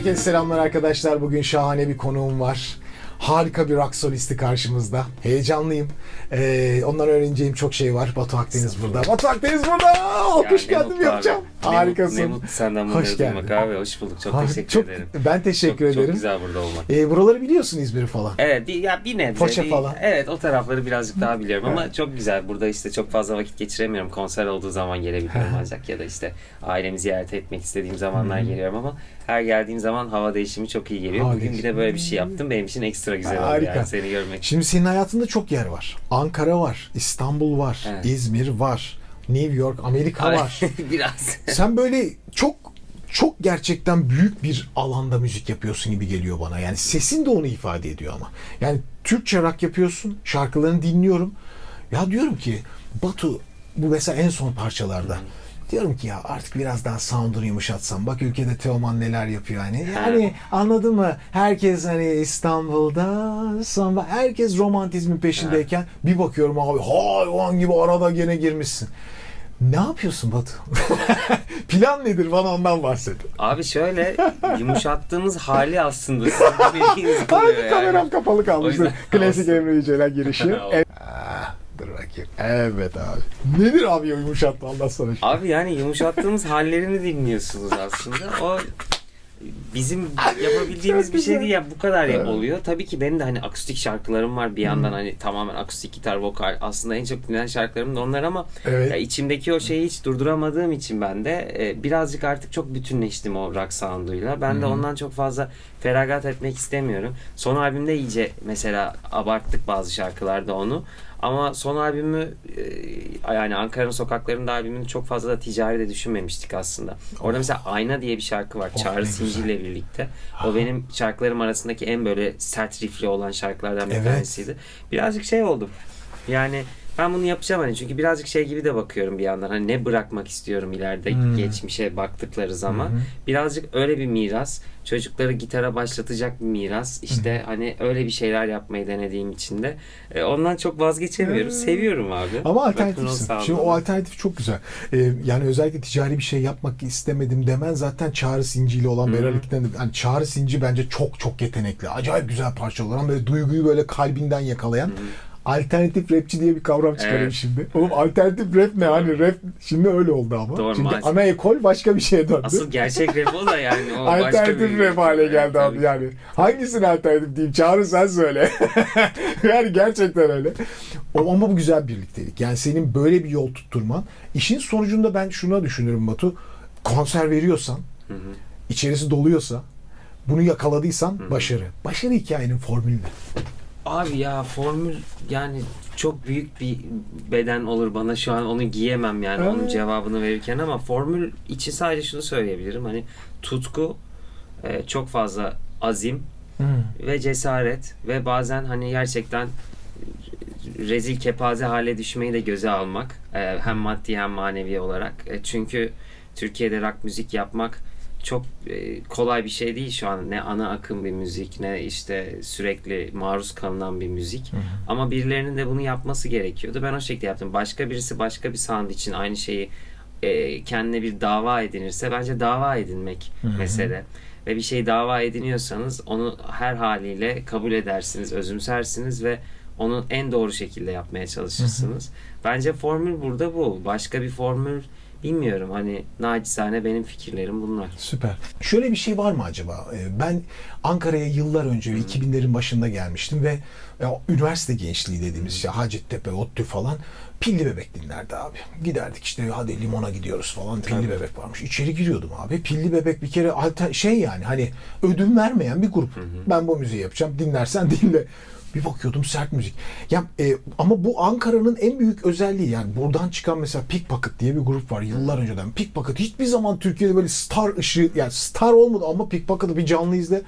Herkese selamlar arkadaşlar. Bugün şahane bir konuğum var. Harika bir rock solisti karşımızda. Heyecanlıyım. Ondan öğreneceğim çok şey var. Batu Akdeniz burada. Batu Akdeniz burada! Alkış kendim yapacağım. Harikasın. Ne mutlu senden bunları duymak abi. Hoş bulduk. Çok teşekkür ederim. Ben teşekkür ederim. Çok güzel burada olmak. Buraları biliyorsun, İzmir'i falan. Evet, bir nebze. Foça falan. Evet, o tarafları birazcık daha biliyorum ama çok güzel. Burada işte çok fazla vakit geçiremiyorum. Konser olduğu zaman gelebiliyorum ancak ya da işte ailemi ziyaret etmek istediğim zamanlar geliyorum ama her geldiğim zaman hava değişimi çok iyi geliyor. Bugün bir de böyle bir şey yaptım. Benim için ekstra güzel oldu yani seni görmek. Şimdi senin hayatında çok yer var. Ankara var, İstanbul var, evet. İzmir var, New York, Amerika var. Biraz. Sen böyle çok gerçekten büyük bir alanda müzik yapıyorsun gibi geliyor bana. Yani sesin de onu ifade ediyor ama. Yani Türkçe rock yapıyorsun, şarkılarını dinliyorum. Ya diyorum ki Batu, bu mesela en son parçalarda. Diyorum ki ya artık biraz daha sound'unu yumuşatsam. Bak ülkede Teoman neler yapıyor hani. Yani anladın mı? Herkes hani İstanbul'da herkes romantizmin peşindeyken bir bakıyorum abi hayvan gibi arada gene girmişsin. Ne yapıyorsun Batu? Plan nedir? Bana ondan bahset. Abi şöyle yumuşattığımız hali aslında sizin bildiğiniz oluyor yani. Kameram kapalı kalmıştı. Klasik Emre Yücel'en girişi. Dur bakayım. Evet abi. Nedir abi yumuşatma? Allah sana. Abi yani yumuşattığımız hallerini dinliyorsunuz aslında. O bizim yapabildiğimiz bir şey değil ya, bu kadar oluyor. Tabii ki benim de hani akustik şarkılarım var bir yandan, hani tamamen akustik gitar vokal, aslında en çok dinlenen şarkılarım da onlar ama ya içimdeki o şeyi hiç durduramadığım için ben de birazcık artık çok bütünleştim o rock sound'uyla. Ben de ondan çok fazla feragat etmek istemiyorum. Son albümde iyice mesela abarttık bazı şarkılarda onu. Ama son albümü yani Ankara'nın Sokakları'nda albümünü çok fazla da ticari de düşünmemiştik aslında. Orada mesela Ayna diye bir şarkı var. Çağrı Sinci ile birlikte. O benim şarkılarım arasındaki en böyle sert riffli olan şarkılardan bir tanesiydi. Birazcık şey oldu. Yani ben bunu yapacağım hani, çünkü birazcık şey gibi de bakıyorum bir yandan. Hani ne bırakmak istiyorum ileride geçmişe baktıkları zaman. Birazcık öyle bir miras. Çocukları gitara başlatacak bir miras. İşte hani öyle bir şeyler yapmayı denediğim için de ondan çok vazgeçemiyorum. Seviyorum abi. Ama alternatifsin. Şimdi o alternatif çok güzel. Yani özellikle ticari bir şey yapmak istemedim demen zaten Çağrı Sinci ile olan beraberlikten de. Yani Çağrı Sinci bence çok yetenekli. Acayip güzel parçalar ama böyle duyguyu böyle kalbinden yakalayan. Alternatif rapçi diye bir kavram çıkarayım şimdi. Oğlum alternatif rap ne? Hani rap şimdi öyle oldu ama. Doğru, çünkü maalesef. Ana ekol başka bir şeye döndü. Asıl gerçek rap o da yani. O alternatif rap hale geldi tabii. abi yani. Hangisini alternatif diyeyim? Çağrı sen söyle. Yani gerçekten öyle. Ama bu güzel bir birliktelik. Yani senin böyle bir yol tutturman. İşin sonucunda ben şuna düşünürüm Batu. Konser veriyorsan, içerisi doluyorsa, bunu yakaladıysan başarı. Başarı hikayenin formülü ne? Abi ya formül yani çok büyük bir beden olur bana şu an, onu giyemem yani onun cevabını verirken, ama formül için sadece şunu söyleyebilirim: hani tutku, çok fazla azim ve cesaret ve bazen hani gerçekten rezil kepaze hale düşmeyi de göze almak, hem maddi hem manevi olarak. Çünkü Türkiye'de rock müzik yapmak çok kolay bir şey değil şu an. Ne ana akım bir müzik, ne işte sürekli maruz kalınan bir müzik. Ama birilerinin de bunu yapması gerekiyordu. Ben o şekilde yaptım. Başka birisi başka bir sound için aynı şeyi kendine bir dava edinirse, bence dava edinmek mesele. Ve bir şey dava ediniyorsanız onu her haliyle kabul edersiniz, özümsersiniz ve onu en doğru şekilde yapmaya çalışırsınız. Bence formül burada bu. Başka bir formül bilmiyorum. Hani naçizane benim fikirlerim bunlar. Süper. Şöyle bir şey var mı acaba? Ben Ankara'ya yıllar önce 2000'lerin başında gelmiştim ve üniversite gençliği dediğimiz şey Hacettepe, ODTÜ falan Pilli Bebek dinlerdi abi. Giderdik işte, hadi limona gidiyoruz falan. Pilli Bebek varmış. İçeri giriyordum abi. Pilli Bebek bir kere yani hani ödün vermeyen bir grup. Ben bu müziği yapacağım. Dinlersen dinle. Bir bakıyordum sert müzik. Ya ama bu Ankara'nın en büyük özelliği, yani buradan çıkan mesela Pickpocket diye bir grup var yıllar önceden. Pickpocket hiçbir zaman Türkiye'de böyle star ışığı, yani star olmadı ama Pickpocket'ı bir canlı izle.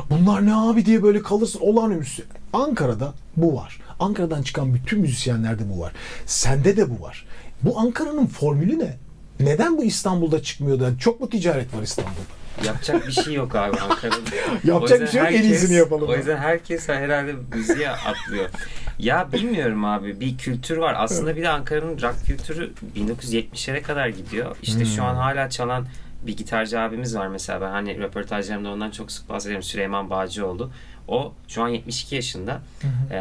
Bunlar ne abi diye böyle kalırsın. Olağanüstü. Ankara'da bu var. Ankara'dan çıkan bütün müzisyenlerde bu var. Sende de bu var. Bu Ankara'nın formülü ne? Neden bu İstanbul'da çıkmıyordu? Yani çok mu ticaret var İstanbul'da? Yapacak bir şey yok abi Ankara'da. Yapacak bir şey yok, en iyisini yapalım. O yüzden herkes herhalde müziğe atlıyor. Ya bilmiyorum abi, bir kültür var. Aslında bir de Ankara'nın rock kültürü 1970'lere kadar gidiyor. İşte şu an hala çalan bir gitarcı abimiz var mesela, ben hani röportajlarımda ondan çok sık bahsediyorum, Süleyman Bağcıoğlu. O şu an 72 yaşında.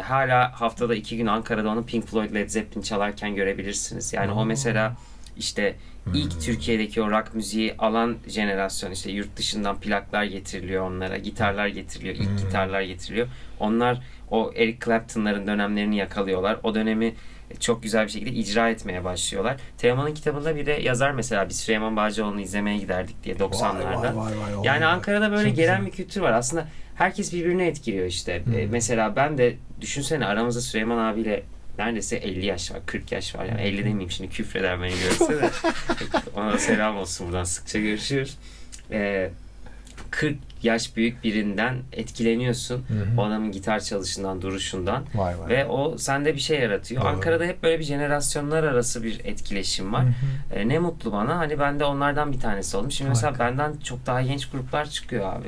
Hala haftada 2 gün Ankara'da onu Pink Floyd, Led Zeppelin çalarken görebilirsiniz. Yani o mesela işte ilk Türkiye'deki o rock müziği alan jenerasyon, işte yurt dışından plaklar getiriliyor onlara, gitarlar getiriliyor, ilk gitarlar getiriliyor. Onlar o Eric Clapton'ların dönemlerini yakalıyorlar. O dönemi çok güzel bir şekilde icra etmeye başlıyorlar. Teoman'ın kitabında bir de yazar mesela, biz Süleyman Bağcıoğlu'nu izlemeye giderdik diye 90'larda. Yani Ankara'da böyle çok gelen güzel bir kültür var. Aslında herkes birbirine etkiliyor işte. Mesela ben de düşünsene, aramızda Süleyman abiyle neredeyse 50 yaş var, 40 yaş var. Yani 50 demeyeyim şimdi, küfreder beni görse de. Ona da selam olsun, buradan sıkça görüşürüz. 40 yaş büyük birinden etkileniyorsun. O adamın gitar çalışından, duruşundan. Vay. Ve o sende bir şey yaratıyor. Doğru. Ankara'da hep böyle bir jenerasyonlar arası bir etkileşim var. Ne mutlu bana. Hani ben de onlardan bir tanesi oldum. Şimdi mesela benden çok daha genç gruplar çıkıyor abi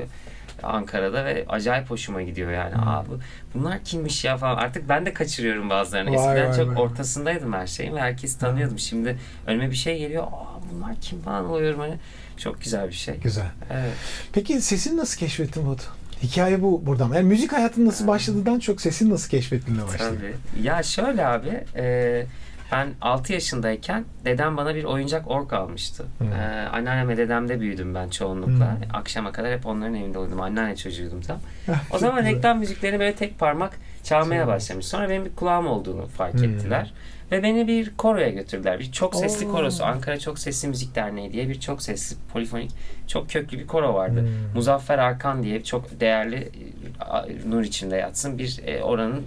Ankara'da ve acayip hoşuma gidiyor yani. Abi bunlar kimmiş ya falan. Artık ben de kaçırıyorum bazılarını. Eskiden çok ortasındaydım her şeyin ve herkesi tanıyordum. Şimdi önüme bir şey geliyor. Bunlar kim falan oluyorum hani. Çok güzel bir şey. Güzel. Evet. Peki sesini nasıl keşfettin Batu? Hikaye bu buradan. Yani müzik hayatın nasıl başladığından çok sesini nasıl keşfettiğine başladı. Tabii. Ya şöyle abi, ben 6 yaşındayken dedem bana bir oyuncak org almıştı. Anneannem ve dedemde büyüdüm ben çoğunlukla. Akşama kadar hep onların evinde oluyordum. Anneanne çocuğuydum tam. O zaman güzel. reklam müziklerini böyle tek parmak çalmaya başlamış. Sonra benim bir kulağım olduğunu fark ettiler. Ve beni bir koroya götürdüler. Bir çok sesli korosu. Ankara Çok Sesli Müzik Derneği diye bir çok sesli, polifonik, çok köklü bir koro vardı. Muzaffer Arkan diye çok değerli, nur içinde yatsın, bir oranın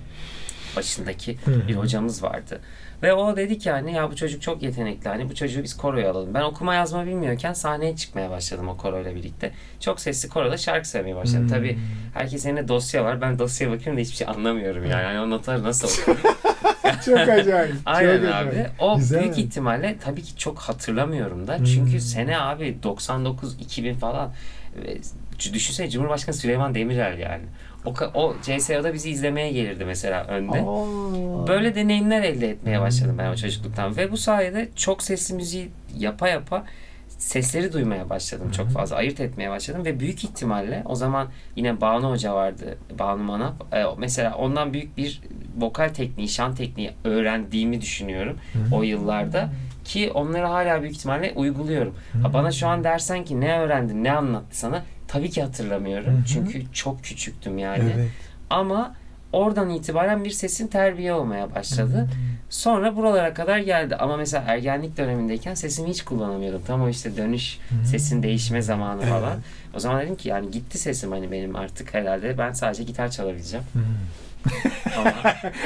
başındaki bir hocamız vardı. Ve o dedi ki hani ya bu çocuk çok yetenekli, hani bu çocuğu biz koroya alalım. Ben okuma yazma bilmiyorken sahneye çıkmaya başladım o koroyla birlikte. Çok sesli koroda şarkı söylemeye başladım. Tabii herkesin elinde dosya var. Ben dosyaya bakıyorum da hiçbir şey anlamıyorum yani. Yani o notları nasıl okuyayım? Çok acayip. Aynen çok abi. Acayip. O Güzel. büyük ihtimalle tabii ki çok hatırlamıyorum da. Çünkü sene abi 99 2000 falan. Düşünsene, Cumhurbaşkanı Süleyman Demirel yani. O CSO'da bizi izlemeye gelirdi mesela önde. Böyle deneyimler elde etmeye başladım ben o çocukluktan. Ve bu sayede çok sesli müziği yapa yapa sesleri duymaya başladım çok fazla. Ayırt etmeye başladım ve büyük ihtimalle o zaman yine Banu Hoca vardı. Banu Manap. Mesela ondan büyük bir vokal tekniği, şan tekniği öğrendiğimi düşünüyorum o yıllarda. Ki onları hala büyük ihtimalle uyguluyorum. Bana şu an dersen ki ne öğrendin, ne anlattı sana? Tabii ki hatırlamıyorum. Çünkü çok küçüktüm yani. Evet. Ama oradan itibaren bir sesin terbiye olmaya başladı. Sonra buralara kadar geldi. Ama mesela ergenlik dönemindeyken sesimi hiç kullanamıyordum. Tam o işte dönüş, sesin değişme zamanı falan. O zaman dedim ki yani gitti sesim hani benim artık herhalde. Ben sadece gitar çalabileceğim.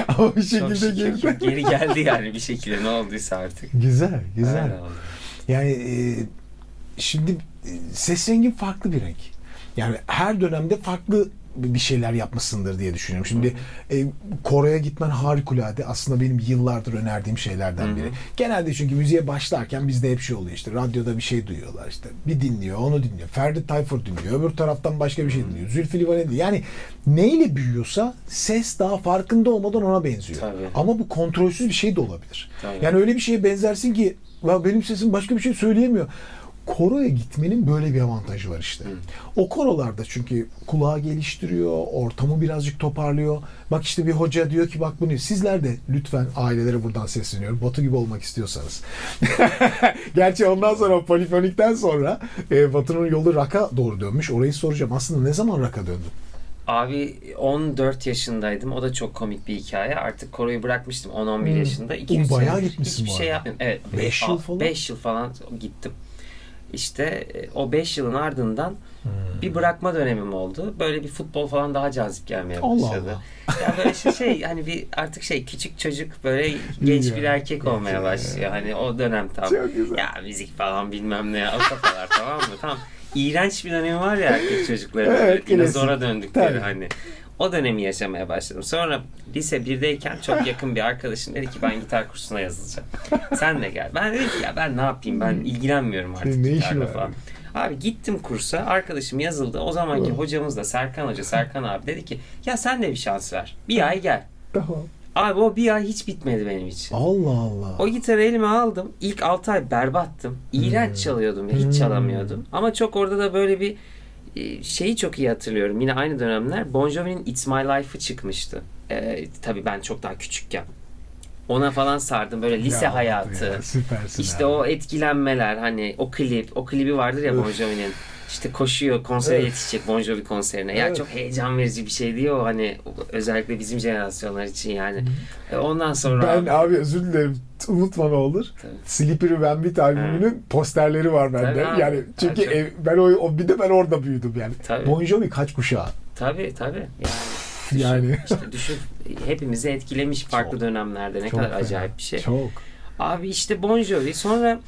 Ama bir Çok şekilde şükür geri geldi yani bir şekilde, ne olduysa artık. Güzel. Öyle oldu. Yani şimdi ses rengin farklı bir renk. Yani her dönemde farklı bir şeyler yapmasındır diye düşünüyorum. Şimdi koroya gitmen harikulade. Aslında benim yıllardır önerdiğim şeylerden biri. Genelde çünkü müziğe başlarken bizde hep şey oluyor, işte radyoda bir şey duyuyorlar, işte bir dinliyor, onu dinliyor. Ferdi Tayfur dinliyor, öbür taraftan başka bir şey dinliyor. Zülfü Livaneli dinliyor. Yani neyle büyüyorsa ses daha farkında olmadan ona benziyor. Tabii. Ama bu kontrolsüz bir şey de olabilir. Tabii. Yani öyle bir şeye benzersin ki benim sesim başka bir şey söyleyemiyor. Koroya gitmenin böyle bir avantajı var işte. O korolarda çünkü kulağı geliştiriyor, ortamı birazcık toparlıyor. Bak işte bir hoca diyor ki bak bunu, sizler de lütfen, ailelere buradan sesleniyorum, Batu gibi olmak istiyorsanız. Gerçi ondan sonra o polifonikten sonra Batu'nun yolu rock'a doğru dönmüş. Orayı soracağım. Aslında ne zaman rock'a döndün? Abi 14 yaşındaydım. O da çok komik bir hikaye. Artık koroyu bırakmıştım 10-11 yaşında. 2-3 bayağı sene gitmişsin hiçbir bu şey arada. yapmadım. Evet. 5 yıl falan? 5 yıl falan gittim. İşte o 5 yılın ardından bir bırakma dönemim oldu. Böyle bir futbol falan daha cazip gelmeye Allah başladı. Allah. Ya böyle şey hani bir artık küçük çocuk, böyle genç bir erkek olmaya başlıyor. Hani o dönem tam. Çok güzel. Ya müzik falan bilmem ne, o kafalar tamam mı? Tam iğrenç bir dönemi var ya erkek çocukların. Evet, Dinozora döndükleri tabii. hani. O dönemi yaşamaya başladım. Sonra lise 1'deyken çok yakın bir arkadaşım dedi ki ben gitar kursuna yazılacağım. Sen de gel. Ben dedim ki ya ben ne yapayım, ben ilgilenmiyorum artık Ne işi gitarla var? falan. Abi gittim kursa, arkadaşım yazıldı. O zamanki hocamız da Serkan Hoca, Serkan abi dedi ki ya sen de bir şans ver. Bir ay gel. Tamam. Abi o bir ay hiç bitmedi benim için. Allah Allah. O gitarı elime aldım. İlk 6 ay berbattım. İğrenç çalıyordum ya. Hiç çalamıyordum. Ama çok orada da böyle bir şeyi çok iyi hatırlıyorum. Yine aynı dönemler Bon Jovi'nin It's My Life'ı çıkmıştı. Tabii ben çok daha küçükken. Ona falan sardım. Böyle lise Ya, hayatı. ya, süpersin İşte abi. o etkilenmeler, hani o klip. O klibi vardır ya Bon Jovi'nin. İşte koşuyor, konsere Evet. yetişecek Bon Jovi konserine. Ya Evet. çok heyecan verici bir şey diyor o, hani özellikle bizim jenerasyonlar için yani. Ondan sonra Ben abi özür dilerim. Unutma ne olur. Tabii. Slippery When Beat albümünün posterleri var bende. Tabii abi. Yani çünkü Tabii. ben bir de ben orada büyüdüm yani. Tabii. Bon Jovi kaç kuşağı? Tabii. Yani İşte düşün, hepimizi etkilemiş farklı Çok. dönemlerde. Ne Çok kadar fena. acayip bir şey. Çok. Abi işte Bon Jovi. Sonra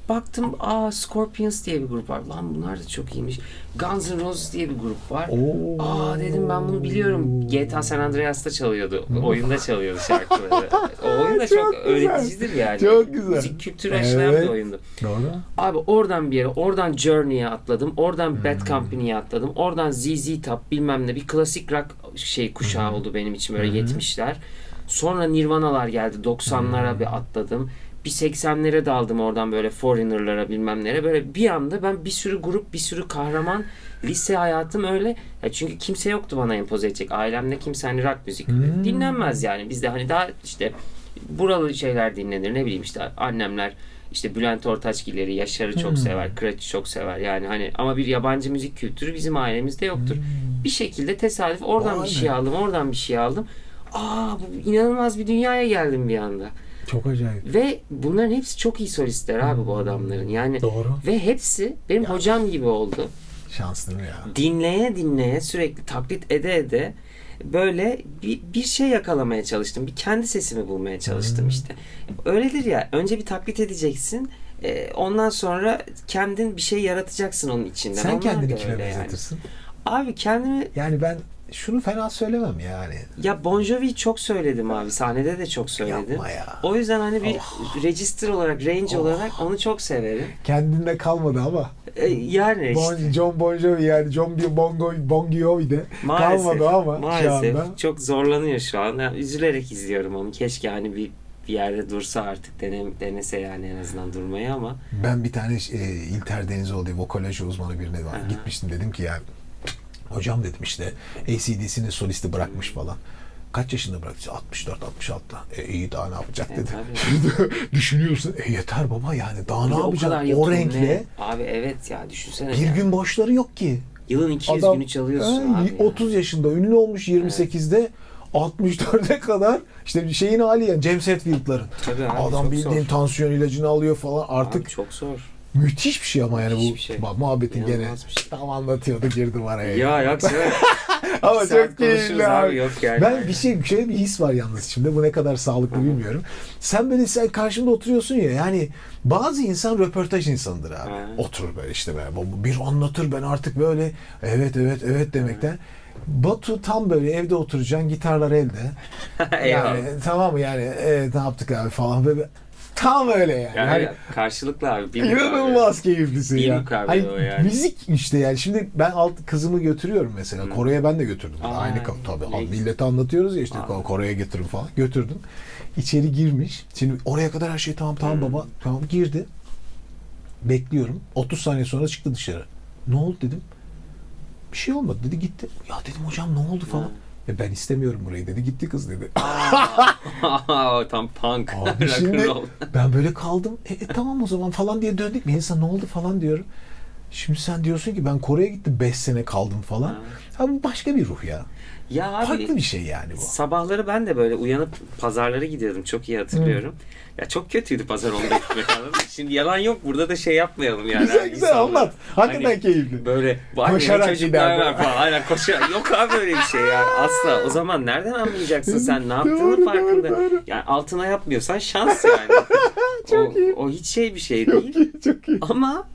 baktım, Scorpions diye bir grup var. Lan bunlar da çok iyiymiş. Guns N' Roses diye bir grup var. Oo. Dedim ben bunu biliyorum. GTA San Andreas'ta çalıyordu. Oyunda çalıyordu şarkıları. O oyun da çok Çok güzel. öğreticidir yani. Çok güzel. Müzik kültürü aşılayan Evet. bir oyundu. Doğru. Abi oradan bir yere, oradan Journey'e atladım. Oradan Bad Company'ye atladım. Oradan ZZ Top bilmem ne, bir klasik rock kuşağı oldu benim için böyle 70'ler. Sonra Nirvana'lar geldi. 90'lara bir atladım. Bir 80'lere daldım oradan, böyle Foreigner'lara bilmem nere. Böyle bir anda ben bir sürü grup, bir sürü kahraman, lise hayatım öyle. Ya çünkü kimse yoktu bana empoze edecek. Ailemde kimse hani rock müzik dinlenmez yani. Bizde hani daha işte buralı şeyler dinlenir. Ne bileyim işte annemler işte Bülent Ortaçgilleri, Yaşar'ı çok sever, Kıraç'ı çok sever. Yani hani ama bir yabancı müzik kültürü bizim ailemizde yoktur. Bir şekilde tesadüf oradan Vay bir be. şey aldım, oradan bir şey aldım. Bu inanılmaz bir dünyaya geldim bir anda. Çok acayip. Ve bunların hepsi çok iyi solistler abi bu adamların. Yani Doğru. ve hepsi benim hocam gibi oldu. Şanslı mı ya? Dinleye sürekli taklit ede böyle bir şey yakalamaya çalıştım. Bir kendi sesimi bulmaya çalıştım işte. Öyledir ya. Önce bir taklit edeceksin. Ondan sonra kendin bir şey yaratacaksın onun içinden. Sen Onlar kendini da kime öyle yani. benzetirsin? Abi kendimi, Yani ben şunu fena söylemem yani. ya Bon Jovi'yi çok söyledim abi. Sahnede de çok söyledim. Yapma ya. O yüzden hani bir register olarak, range olarak onu çok severim. kendinde kalmadı ama. Yani işte. John Bon Jovi yani John Bon Jovi de Maalesef, kalmadı ama maalesef şu anda. çok zorlanıyor şu an. Yani üzülerek izliyorum onu. Keşke hani bir yerde dursa artık, denese yani en azından durmayı ama. Ben bir tane İlter Denizoğlu diye vokoloji uzmanı birine var. Aha. Gitmiştim, dedim ki ya hocam dedim işte AC/DC'nin solisti bırakmış falan. Kaç yaşında bıraktı? 64-66'da. İyi, daha ne yapacak dedi. Tabii. Düşünüyorsun. Yeter baba, yani daha ne O kadar yapacaksın? O yatırım renkle. ne? Abi evet ya, düşünsene. Bir ya. gün boşları yok ki. Yılın 200 Adam günü çalıyorsun abi. 30 yaşında ünlü olmuş, 28'de 64'e kadar işte bir şeyin hali yani, James Hetfield'ların. Tabii abi, Adam çok bildiğin zor. tansiyon ilacını alıyor falan. Artık Abi çok zor. müthiş bir şey ama yani Müthiş bu bir şey. muhabbetin gene İnanılmaz bir şey. tam anlatıyordu, girdim araya. Ya yok canım. Ama İki saat çok keyifli konuşuruz abi. Yok yani. Ben şöyle bir his var yalnız içimde. Bu ne kadar sağlıklı bilmiyorum. Sen karşımda oturuyorsun ya, yani bazı insan röportaj insanıdır abi. Ha. Oturur böyle işte bir anlatır, ben artık böyle evet demekten. Batu tam böyle evde oturacaksın, gitarlar elde. Eyvallah. Yani tamam mı yani, ne yaptık abi falan böyle. Tam öyle yani. Yani Hani karşılıklı abi. İnanılmaz keyiflisi Bir ya. mukabele o yani. Müzik işte yani. Şimdi ben kızımı götürüyorum mesela. Kore'ye ben de götürdüm. Aynı tabii. ne güzel. Millete anlatıyoruz ya işte, Kore'ye götürün falan. Götürdüm. İçeri girmiş. Şimdi oraya kadar her şey tamam baba. Tamam, girdi. Bekliyorum. 30 saniye sonra çıktı dışarı. Ne oldu dedim. Bir şey olmadı dedi, gitti. Ya dedim hocam ne oldu falan. Ben istemiyorum burayı dedi. Gitti kız dedi. Tam punk. Abi şimdi ben böyle kaldım. Tamam o zaman falan diye döndük. Bir insan ne oldu falan diyorum. Şimdi sen diyorsun ki ben Kore'ye gittim 5 sene kaldım falan. Abi bu başka bir ruh ya. Ya abi, Farklı bir şey yani bu. sabahları ben de böyle uyanıp pazarlara gidiyordum. Çok iyi hatırlıyorum. Ya çok kötüydü pazar onda gitmek, anladın mı? Şimdi yalan yok. Burada da şey yapmayalım yani. Güzel Hani güzel insanlar- anlat. Hakikaten Hani keyifli. Böyle var Koşarak ya, çocuklar giderdi. var falan. Aynen koşarak. Yok abi öyle bir şey yani. Asla. O zaman nereden anlayacaksın sen ne yaptığını Doğru, farkında. doğru. Yani altına yapmıyorsan şans yani. Çok iyi. O hiç şey bir şey değil. Çok iyi. Ama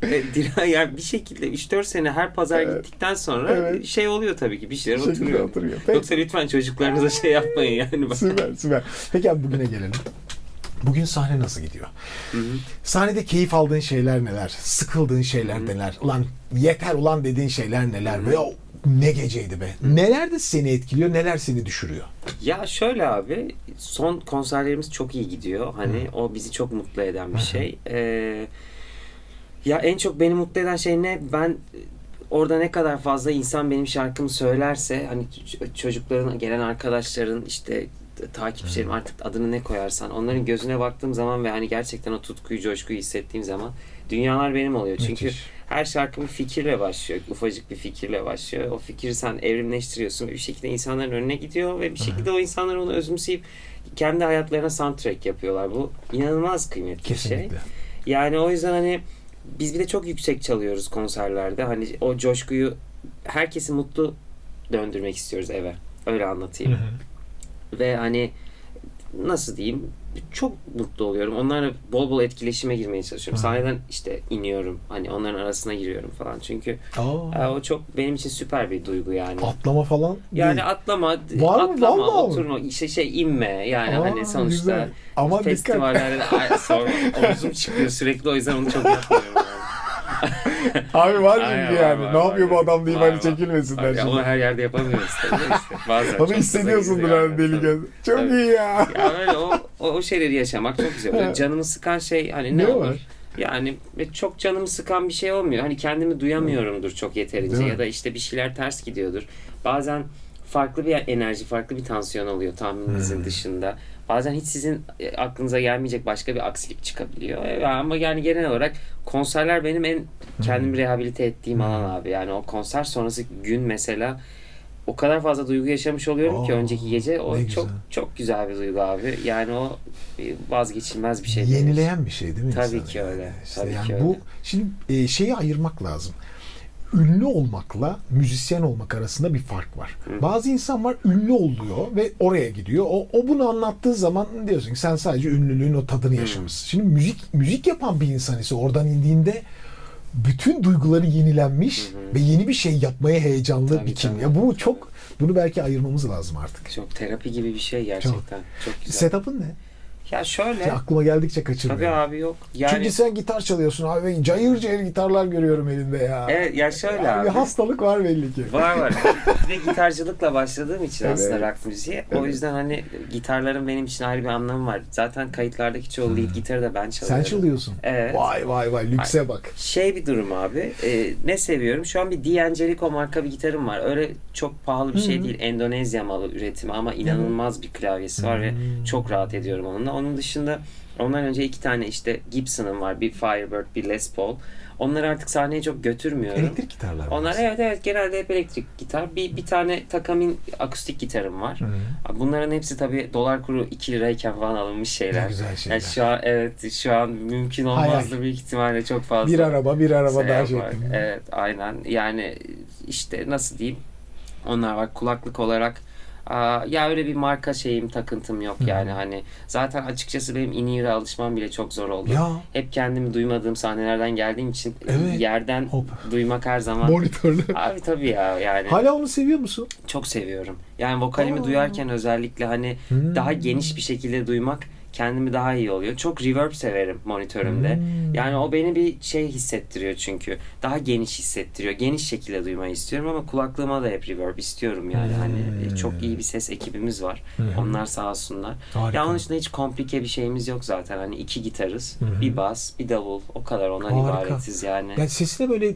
yani bir şekilde 3-4 sene her pazar gittikten sonra Evet. şey oluyor tabii ki, bir şeyler Şekilde oturuyor. oturuyor. Peki. Yoksa lütfen çocuklarınıza şey yapmayın yani. Süper. Peki abi, bugüne gelelim. Bugün sahne nasıl gidiyor? Sahnede keyif aldığın şeyler neler? Sıkıldığın şeyler neler? Ulan yeter ulan dediğin şeyler neler? Ve o ne geceydi be? Neler de seni etkiliyor, neler seni düşürüyor? Ya şöyle abi, son konserlerimiz çok iyi gidiyor. Hani o bizi çok mutlu eden bir şey. Ya en çok beni mutlu eden şey ne? Ben orada ne kadar fazla insan benim şarkımı söylerse, hani çocukların, gelen arkadaşların, işte takipçilerim, artık adını ne koyarsan, onların gözüne baktığım zaman ve hani gerçekten o tutkuyu, coşkuyu hissettiğim zaman dünyalar benim oluyor. Çünkü Müthiş. her şarkı bir fikirle başlıyor. Ufacık bir fikirle başlıyor. O fikri sen evrimleştiriyorsun ve bir şekilde insanların önüne gidiyor ve bir şekilde o insanlar onu özümseyip kendi hayatlarına soundtrack yapıyorlar. Bu inanılmaz kıymetli bir şey. Kesinlikle. Yani o yüzden hani biz bir de çok yüksek çalıyoruz konserlerde. Hani o coşkuyu, herkesi mutlu döndürmek istiyoruz eve. Öyle anlatayım. Ve hani nasıl diyeyim, çok mutlu oluyorum. Onlarla bol bol etkileşime girmeye çalışıyorum. Sahneden işte iniyorum. Hani onların arasına giriyorum falan. Çünkü o çok benim için süper bir duygu yani. Atlama falan Yani değil. atlama, Var mı? atlama, Vallahi mi? oturma, işte inme. Yani hani sonuçta güzel. Ama dikkat. festivallerde sonra omuzum çıkıyor sürekli, o yüzden onu çok yapmıyorum yani. Abi var Aynen, çünkü yani. var, Ne var, yapıyor bu var. adam deyip Var, hani var. çekilmesinler Ya şimdi. onu her yerde yapamıyoruz tabii de işte. Bazen Onu çok gaza hissediyorsundur gidiyor hani yani. deli göz. Çok Tabii. iyi ya. Ya öyle o şeyleri yaşamak çok güzel. Böyle canımı sıkan şey hani ne Ne olur? var? Yani çok canımı sıkan bir şey olmuyor. Hani kendimi duyamıyorumdur çok yeterince, Değil mi? ya da işte bir şeyler ters gidiyordur. Bazen farklı bir enerji, farklı bir tansiyon oluyor tahmininizin dışında. Bazen hiç sizin aklınıza gelmeyecek başka bir aksilik çıkabiliyor. Ama yani genel olarak konserler benim en kendimi rehabilite ettiğim alan abi. Yani o konser sonrası gün mesela o kadar fazla duygu yaşamış oluyorum ki önceki gece. O ne çok güzel. çok güzel bir duygu abi. Yani o vazgeçilmez bir şey. benim için. Yenileyen bir şey değil mi? Tabii insanı ki yani? öyle. İşte Tabii yani ki bu öyle. şimdi şeyi ayırmak lazım. Ünlü olmakla müzisyen olmak arasında bir fark var. Bazı insan var, ünlü oluyor ve oraya gidiyor. O bunu anlattığı zaman diyorsun ki sen sadece ünlülüğün o tadını yaşamışsın. Şimdi müzik yapan bir insan ise oradan indiğinde bütün duyguları yenilenmiş ve yeni bir şey yapmaya heyecanlı Tabii, bir kim. tabii. Ya bu çok, bunu belki ayırmamız lazım artık. Çok terapi gibi bir şey gerçekten. Çok güzel. Setup'ın ne? Ya şöyle. Ya aklıma geldikçe kaçırmıyorum. Tabii abi yok. Yani Çünkü sen gitar çalıyorsun abi ve cayır cayır gitarlar görüyorum elinde ya. evet, ya şöyle Abi abi. bir hastalık var belli ki. Var. Bir de gitarcılıkla başladığım için Evet. aslında rock müziğe. O yüzden hani gitarların benim için ayrı bir anlamı var. Zaten kayıtlardaki çoğu lead gitarı da ben çalıyorum. Sen çalıyorsun. Evet. Vay lükse bak. Şey bir durum abi. Ne seviyorum? Şu an bir D'Angelico marka bir gitarım var. Öyle çok pahalı bir şey değil. Endonezya malı üretimi ama inanılmaz bir klavyesi var ve çok rahat ediyorum onunla. Onun dışında ondan önce 2 tane işte Gibson'ım var. Bir Firebird, bir Les Paul. Onları artık sahneye çok götürmüyorum. Elektrik gitarlar. Onlar var. evet genelde hep elektrik gitar. Bir tane Takamine akustik gitarım var. Bunların hepsi tabii dolar kuru 2 lirayken falan alınmış şeyler. Ne güzel şeyler. Yani şu an mümkün olmazdı büyük ihtimalle çok fazla. Bir araba şey daha yapar. şeklinde. Evet aynen. Yani işte nasıl diyeyim? Onlar var kulaklık olarak. Ya öyle bir marka şeyim, takıntım yok yani hani zaten açıkçası benim in-ear'a alışmam bile çok zor oldu. Ya. Hep kendimi duymadığım sahnelerden geldiğim için Evet. yerden Hop. duymak her zaman. Monitörlü. Abi tabii ya yani Hala onu seviyor musun? çok seviyorum. Yani vokalimi duyarken özellikle hani daha geniş bir şekilde duymak kendimi daha iyi oluyor. Çok reverb severim monitörümde. Yani o beni bir şey hissettiriyor çünkü. Daha geniş hissettiriyor. Geniş şekilde duymayı istiyorum ama kulaklığıma da hep reverb istiyorum yani. Hani çok iyi bir ses ekibimiz var. Onlar sağ olsunlar. Harika. Ya onun dışında hiç komplike bir şeyimiz yok zaten. Hani 2 gitarız, bir bas, bir davul. O kadar ondan Harika. ibaretiz yani. Yani sesine böyle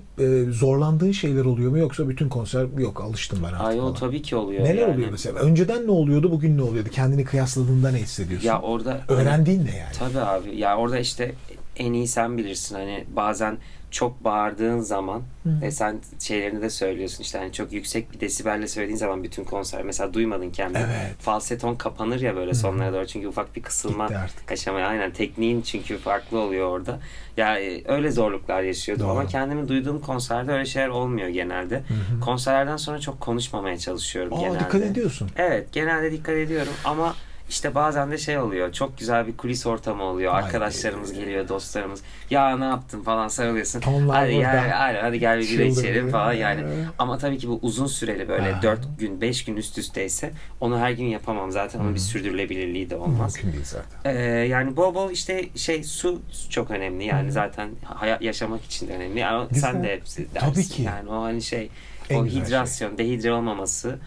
zorlandığın şeyler oluyor mu yoksa bütün konser yok alıştım ben artık Ay o falan. tabii ki oluyor. Neler yani. oluyor mesela? Önceden ne oluyordu, bugün ne oluyordu? Kendini kıyasladığında ne hissediyorsun? Ya orada Öğrendiğin ne yani? tabii abi. Ya orada işte en iyi sen bilirsin. Hani bazen çok bağırdığın zaman ve sen şeylerini de söylüyorsun işte hani çok yüksek bir desibelle söylediğin zaman bütün konser mesela duymadın kendini. Evet. Falseton kapanır ya böyle sonlara doğru çünkü ufak bir kısılma Gitti artık. yaşamaya aynen tekniğin çünkü farklı oluyor orada. Ya öyle zorluklar yaşıyordum Doğru. ama kendimi duyduğum konserde öyle şeyler olmuyor genelde. Konserlerden sonra çok konuşmamaya çalışıyorum genelde. Dikkat ediyorsun. Evet, genelde dikkat ediyorum ama işte bazen de şey oluyor. Çok güzel bir kulis ortamı oluyor. Vay Arkadaşlarımız geliyor, dostlarımız. Ya ne yaptın falan sarılıyorsun. Onlar Hadi burada. gel, aynen, hadi gel bir bira Çıldırıyor. içelim falan yani. Ama tabii ki bu uzun süreli böyle 4 gün, 5 gün üst üsteyse onu her gün yapamam. Zaten onun bir sürdürülebilirliği de olmaz. Mümkün değil zaten. Yani bol bol işte su çok önemli yani zaten hayat yaşamak için de önemli. Yani Güzel. sen de hepsi dersin. Tabii ki. Yani o hani şey En o güzel şey. hidrasyon, dehidre olmaması.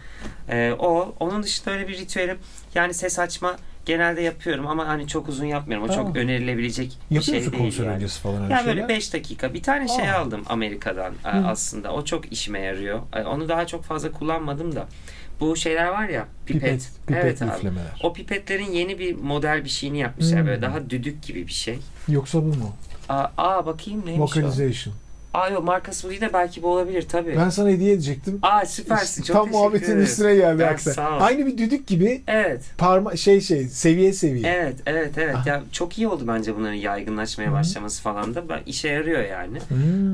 Onun dışında öyle bir ritüelim. Yani ses açma genelde yapıyorum ama hani çok uzun yapmıyorum. O çok önerilebilecek bir Yapıyor şey musun değil konser yani. öncesi falan öyle Ya şeyler? böyle 5 dakika. Bir tane şey aldım Amerika'dan aslında. O çok işime yarıyor. Onu daha çok fazla kullanmadım da. Bu şeyler var ya, pipet. Evet abi. üflemeler. O pipetlerin yeni bir model bir şeyini yapmışlar. Böyle daha düdük gibi bir şey. Yoksa bu mu? Bakayım neymiş o? Vocalization. Yok, markası bu değil de belki bu olabilir tabii. Ben sana hediye edecektim. Süpersin. Çok Tam teşekkür muhabbetin ederim. üstüne geldi Ya, hakikaten. sağ ol. Aynı bir düdük gibi Evet. seviye seviye. Evet. Ya çok iyi oldu bence bunların yaygınlaşmaya başlaması falan da. İşe yarıyor yani.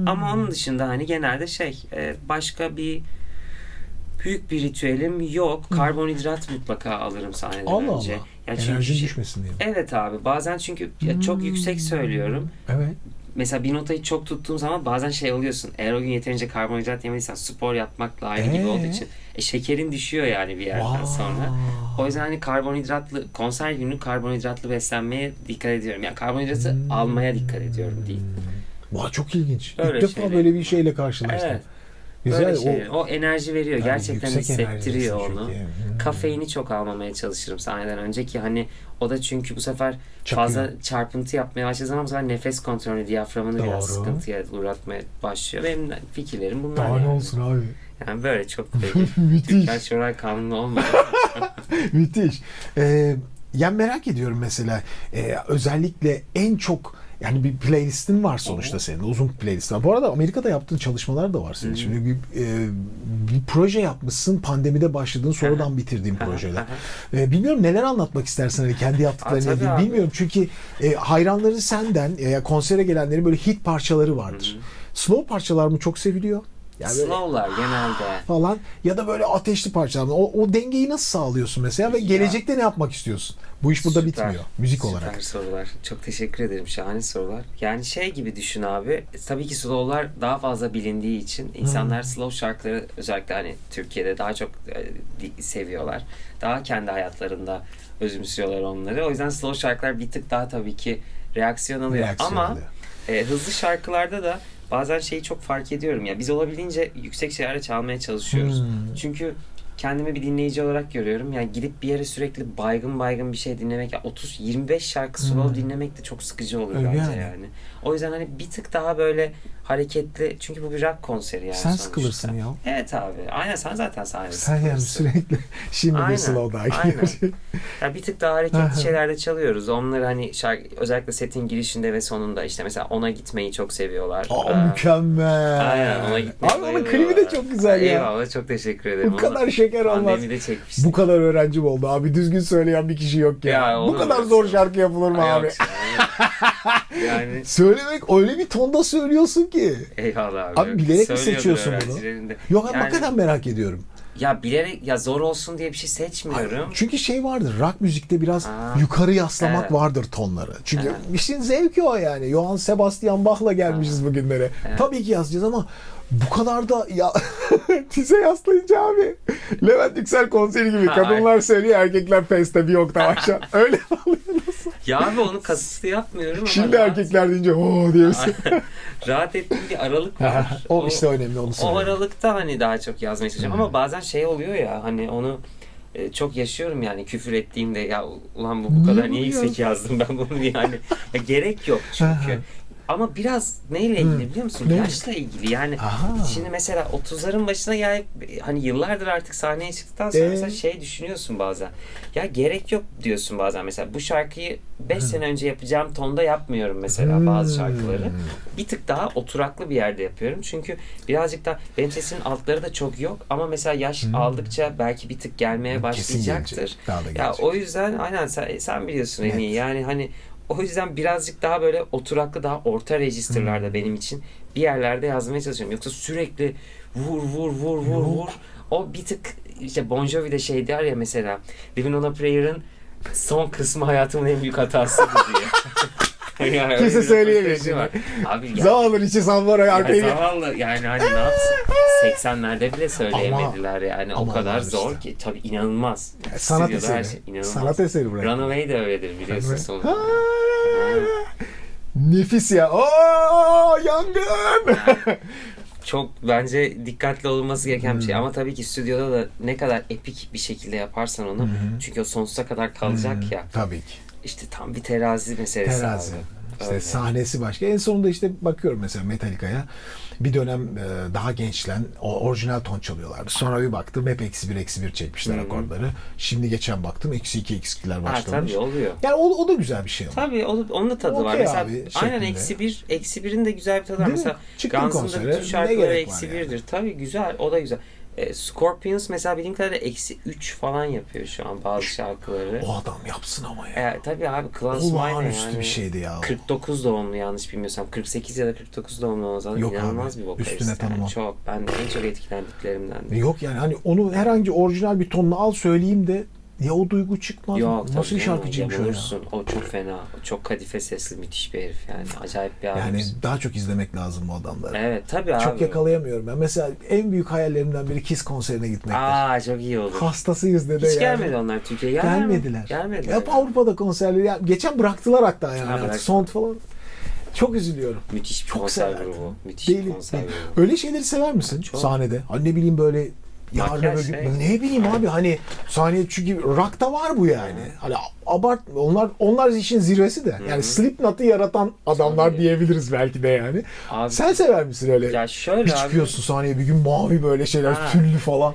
Ama onun dışında hani genelde başka bir büyük bir ritüelim yok. Karbonhidrat mutlaka alırım sahneden Allah önce. Allah. Ya çünkü Enerjin düşmesin diye. Evet abi. Bazen çünkü çok yüksek söylüyorum. Evet. Mesela bir notayı çok tuttuğum zaman bazen oluyorsun. Eğer o gün yeterince karbonhidrat yemediysen spor yapmakla aynı gibi olduğu için şekerin düşüyor yani bir yerden sonra. O yüzden hani konser günü karbonhidratlı beslenmeye dikkat ediyorum. Yani karbonhidratı almaya dikkat ediyorum diyeyim. Vay, çok ilginç. Öyle İlk defa şeyler. böyle bir şeyle karşılaştım. Evet. Güzel. Böyle şeyler. O enerji veriyor. Yani Gerçekten yüksek hissettiriyor enerjisi onu. çünkü. Kafeini çok almamaya çalışırım sahneden önce ki hani o da çünkü bu sefer Çakıyor. fazla çarpıntı yapmaya başladığı zaman bu sefer nefes kontrolü, diyaframını biraz Doğru. sıkıntıya uğratmaya başlıyor. Benim fikirlerim bunlar. Daha ne yani. olsun abi. Yani böyle çok böyle Müthiş. Türkler Şoray Kanunu olmadı. Müthiş. Yani merak ediyorum mesela özellikle en çok yani bir playlistin var sonuçta senin. Uzun bir playlistin var. Bu arada Amerika'da yaptığın çalışmalar da var senin. Şimdi bir proje yapmışsın. Pandemide başladığın sonradan bitirdiğin projeler. Bilmiyorum neler anlatmak istersin hani kendi yaptıklarına tabii ilgili. abi. Bilmiyorum çünkü hayranları senden konsere gelenlerin böyle hit parçaları vardır. Slow parçalar mı çok seviliyor? Yani böyle Slow'lar genelde. falan ya da böyle ateşli parçalar mı? O dengeyi nasıl sağlıyorsun mesela ve gelecekte ne yapmak istiyorsun? Bu iş burada Süper. bitmiyor müzik olarak. Süper sorular. Çok teşekkür ederim. Şahane sorular. Yani gibi düşün abi. Tabii ki slow'lar daha fazla bilindiği için insanlar slow şarkıları özellikle hani Türkiye'de daha çok seviyorlar. Daha kendi hayatlarında özümsüyorlar onları. O yüzden slow şarkılar bir tık daha tabii ki reaksiyon alıyor. Ama hızlı şarkılarda da bazen çok fark ediyorum ya. Biz olabildiğince yüksek şeylerle çalmaya çalışıyoruz. Çünkü kendimi bir dinleyici olarak görüyorum. Yani gidip bir yere sürekli baygın bir şey dinlemek, 30-25 şarkı slow dinlemek de çok sıkıcı oluyor Öyle bence yani. yani. O yüzden hani bir tık daha böyle hareketli. Çünkü bu bir rock konseri yani Sen sonuçta. sıkılırsın ya. Evet abi. Aynen, sen zaten sahnede Sen yani sıkılırsın. sürekli şimdi bir Aynen, slow daha aynen. gelir. Ya bir tık daha hareketli şeylerde çalıyoruz. Onları hani özellikle setin girişinde ve sonunda işte mesela ona gitmeyi çok seviyorlar. Mükemmel. Aynen, ona gitmeyi Abi onun bayılıyorlar. klibi de çok güzel ya. Eyvallah, çok teşekkür ederim. Bu kadar şeker olmaz. Pandemide çekmiştik. Bu kadar öğrencim oldu abi. Düzgün söyleyen bir kişi yok ya. Ya, Bu olur kadar mu? zor şarkı yapılır mı abi? Yok yani Söylemek öyle bir tonda söylüyorsun ki. eyvallah abi. Abi bilerek mi Söylüyordur seçiyorsun bunu? öğrencilerin de. Yok Yani- hakikaten merak ediyorum. Ya bilerek zor olsun diye bir şey seçmiyorum. Çünkü vardır. Rock müzikte biraz Aa, yukarı yaslamak evet. vardır tonları. Çünkü Evet. işin zevki o yani. Johann Sebastian Bach'la gelmişiz bugünlere. Evet. Tabii ki yazacağız ama bu kadar da ya tize yaslayınca abi Levent Yüksel konseri gibi kadınlar söylüyor, erkekler peste bir oktav aşağı. Öyle oluyor nasıl? Ya abi onu kasıtlı yapmıyorum ama Şimdi rahat- erkekler deyince o diyorsun. rahat ettiğim bir aralık var. O işte önemli, onu O söylüyorum. aralıkta hani daha çok yazmaya çalışıyorum ama bazen oluyor ya hani onu çok yaşıyorum yani küfür ettiğimde ya ulan bu kadar niye yüksek yazdım ben bunu yani ya gerek yok çünkü. Ama biraz neyle ilgili biliyor musun? Ne? Yaşla ilgili yani. Aha. Şimdi mesela 30'ların başına gelip hani yıllardır artık sahneye çıktıktan sonra mesela düşünüyorsun bazen. Ya gerek yok diyorsun bazen mesela. Bu şarkıyı 5 sene önce yapacağım tonda yapmıyorum mesela bazı şarkıları. Bir tık daha oturaklı bir yerde yapıyorum. Çünkü birazcık da benim sesimin altları da çok yok ama mesela yaş aldıkça belki bir tık gelmeye Kesin başlayacaktır. gelecek. Daha da Ya gelecek. o yüzden aynen sen biliyorsun en iyi. Yani hani o yüzden birazcık daha böyle oturaklı, daha orta registerlarda benim için bir yerlerde yazmaya çalışıyorum. Yoksa sürekli vur. O bir tık işte Bon Jovi'de der ya mesela Living on a Prayer'ın son kısmı hayatımın en büyük hatası diye. Yani Kimse öyle bir söyleyemiyor röportajı var. Abi ya, Zavallı içi Salvara arkayı. zavallı yani hani ne yapsın? 80'lerde bile söyleyemediler yani. ama O kadar var zor işte. ki. Tabii inanılmaz. Sanat Stüdyoda her eseri. şey inanılmaz. Sanat eseri bırak. Runaway de öyledir biliyorsun sonunda. Nefis ya. Oo, yangın. çok bence dikkatli olunması gereken bir şey. Ama tabii ki stüdyoda da ne kadar epik bir şekilde yaparsan onu, çünkü o sonsuza kadar kalacak ya. Tabii ki. İşte tam bir terazi meselesi Terazi. abi. İşte Öyle. sahnesi başka. En sonunda işte bakıyorum mesela Metallica'ya. Bir dönem daha gençlen orijinal ton çalıyorlardı. Sonra bir baktım hep -1 çekmişler akorları. Şimdi geçen baktım -2 -2'ler Ha, başlamış. tabii oluyor. Yani o da güzel bir şey ama. Tabii onun da tadı var. Okey Mesela abi, aynen şeklinde. -1'in de güzel bir tadı var. Değil mi? Mesela Çıktın Guns'ın konsere, da bütün ne şarkıları gerek var -1'dir. Tabii güzel. O da güzel. Scorpions mesela bildiğim kadarıyla -3 falan yapıyor şu an bazı şarkıları. O adam yapsın ama ya. Tabii abi Klaus Meine Olağanüstü yani. bir şeydi ya. 49 doğumlu yanlış bilmiyorsam. 48 ya da 49 doğumlu o zaman. Yok İnanılmaz abi, bir vokalist. üstüne tanımam. Yani çok. Ben de en çok etkilendiklerimden. Yok yani hani onu herhangi orijinal bir tonla al söyleyeyim de ya o duygu çıkmaz mı? Yok, Nasıl bir tabii şarkıcıymış o ya? yanılıyorsun. O çok fena. O çok kadife sesli müthiş bir herif yani. Acayip bir Yani abimiz. daha çok izlemek lazım bu adamları. Evet tabii abi. Çok yakalayamıyorum. Ben mesela en büyük hayallerimden biri Kiss konserine gitmektir. Çok iyi olur. Hastasıyız dede Hiç yani. gelmedi onlar Türkiye'ye. Gelmediler. Gelmediler. Hep Avrupa'da konserleri. Ya, geçen bıraktılar hatta yani. bıraktılar. Sond falan. Çok üzülüyorum. Müthiş bir Çok konser severdim. grubu. Müthiş Deli. bir konser grubu. Öyle şeyleri sever misin Çok. sahnede? Hani ne bileyim böyle yarın Makyaj öbür gün şey. ne bileyim abi hani sahneye çünkü rock'ta var bu yani. Hani abart onlar işin zirvesi de. Yani Slipknot'u yaratan adamlar Tabii. diyebiliriz belki de yani. Abi, Sen sever misin öyle? ya şöyle Bir abi. çıkıyorsun sahneye bir gün mavi böyle şeyler Ha. tüllü falan.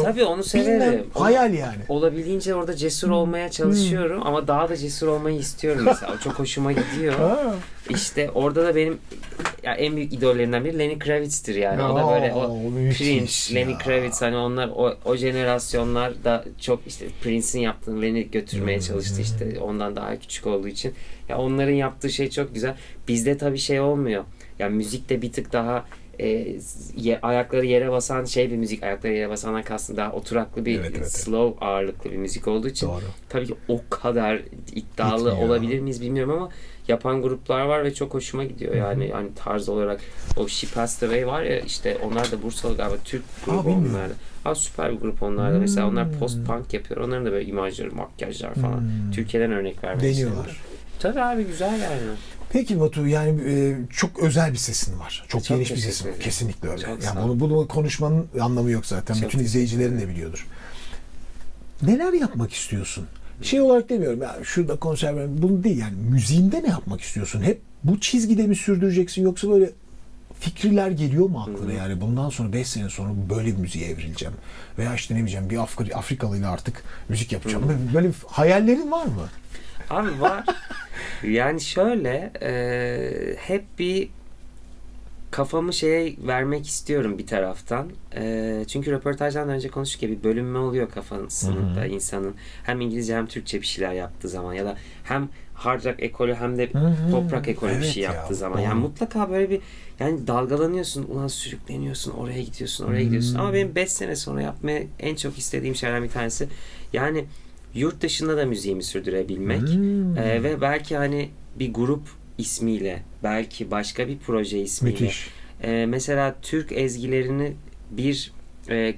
Tabii onu severim. Bilmem, hayal yani. Olabildiğince orada cesur olmaya çalışıyorum ama daha da cesur olmayı istiyorum mesela. O çok hoşuma gidiyor. Ha. İşte orada da benim ya en büyük idollerimden biri Lenny Kravitz'tir yani. O da böyle o müthiş Prince, ya. Lenny Kravitz hani onlar o jenerasyonlar da çok işte Prince'in yaptığını Lenny götürmeye çalıştı işte ondan daha küçük olduğu için. Ya onların yaptığı şey çok güzel. Bizde tabii şey olmuyor. Yani müzikte bir tık daha ayakları yere basan şey bir müzik. Ayakları yere basandan kastım daha oturaklı bir Evet. slow ağırlıklı bir müzik olduğu için Doğru. tabii ki o kadar iddialı Gitmiyor. olabilir miyiz bilmiyorum ama yapan gruplar var ve çok hoşuma gidiyor yani hani tarz olarak o She Passed Away var ya işte onlar da Bursalı galiba Türk grubu bilmiyorum. onlar da. Süper bir grup onlar da. Mesela onlar post punk yapıyor. Onların da böyle imajları, makyajlar falan. Türkiye'den örnek vermek Deniyorlar. istedim. Tabii abi güzel yani. Peki Batu yani çok özel bir sesin var. Çok geniş bir teşekkür sesin var. ederim. Kesinlikle öyle. Çok Yani sağ ol. bunu konuşmanın anlamı yok zaten. Çok Bütün teşekkür izleyicilerin de biliyordur. Neler yapmak istiyorsun? Şey olarak demiyorum ya şurada konser ver. Bunu değil yani müziğinde ne yapmak istiyorsun? Hep bu çizgide mi sürdüreceksin yoksa böyle fikirler geliyor mu aklına? Yani bundan sonra 5 sene sonra böyle bir müziğe evrileceğim. Veya işte ne bileyim bir Afrikalıyla artık müzik yapacağım. Böyle hayallerin var mı? Abi var. Yani şöyle hep bir kafamı şeye vermek istiyorum bir taraftan. Çünkü röportajdan önce konuştuk ya bir bölünme oluyor kafasında insanın. Hem İngilizce hem Türkçe bir şeyler yaptığı zaman ya da hem hard rock ekolü hem de pop rock ekolü bir Evet şey ya, yaptığı zaman. doğru. Yani mutlaka böyle bir yani dalgalanıyorsun. Ulan sürükleniyorsun. Oraya gidiyorsun. Oraya gidiyorsun. Ama benim 5 sene sonra yapmaya en çok istediğim şeylerden bir tanesi yani yurt dışında da müziğimi sürdürebilmek ve belki hani bir grup ismiyle belki başka bir proje ismiyle Müthiş. mesela Türk ezgilerini bir